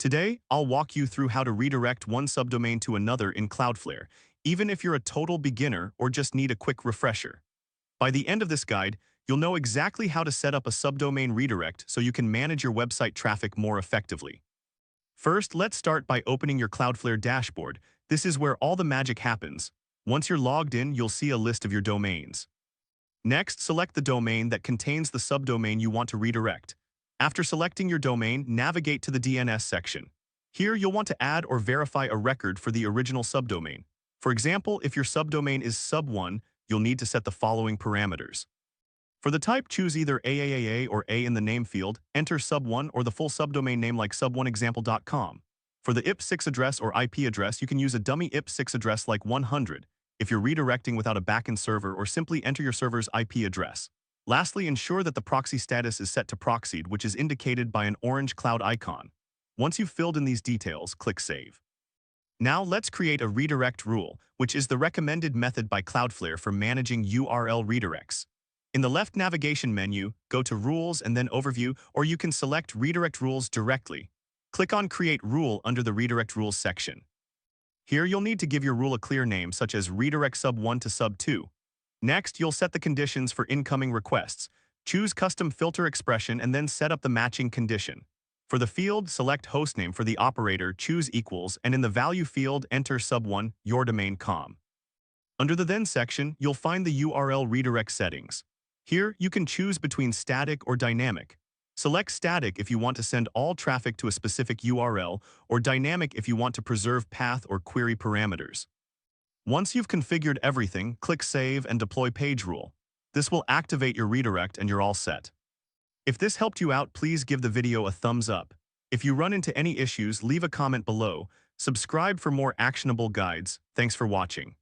Today, I'll walk you through how to redirect one subdomain to another in Cloudflare, even if you're a total beginner or just need a quick refresher. By the end of this guide, you'll know exactly how to set up a subdomain redirect so you can manage your website traffic more effectively. First, let's start by opening your Cloudflare dashboard. This is where all the magic happens. Once you're logged in, you'll see a list of your domains. Next, select the domain that contains the subdomain you want to redirect. After selecting your domain, navigate to the DNS section. Here, you'll want to add or verify a record for the original subdomain. For example, if your subdomain is sub1, you'll need to set the following parameters. For the type, choose either AAAA or A in the name field, enter sub1 or the full subdomain name like sub1example.com. For the IP6 address or IP address, you can use a dummy IP6 address like 100 if you're redirecting without a backend server, or simply enter your server's IP address. Lastly, ensure that the proxy status is set to proxied, which is indicated by an orange cloud icon. Once you've filled in these details, click Save. Now let's create a redirect rule, which is the recommended method by Cloudflare for managing URL redirects. In the left navigation menu, go to Rules and then Overview, or you can select Redirect Rules directly. Click on Create Rule under the Redirect Rules section. Here you'll need to give your rule a clear name, such as Redirect Sub1 to Sub2. Next, you'll set the conditions for incoming requests. Choose Custom Filter Expression and then set up the matching condition. For the field, select hostname. For the operator, choose equals, and in the value field, enter sub1, your domain com. Under the Then section, you'll find the URL redirect settings. Here, you can choose between static or dynamic. Select static if you want to send all traffic to a specific URL, or dynamic if you want to preserve path or query parameters. Once you've configured everything, click Save and deploy page rule. This will activate your redirect and you're all set. If this helped you out, please give the video a thumbs up. If you run into any issues, leave a comment below. Subscribe for more actionable guides. Thanks for watching.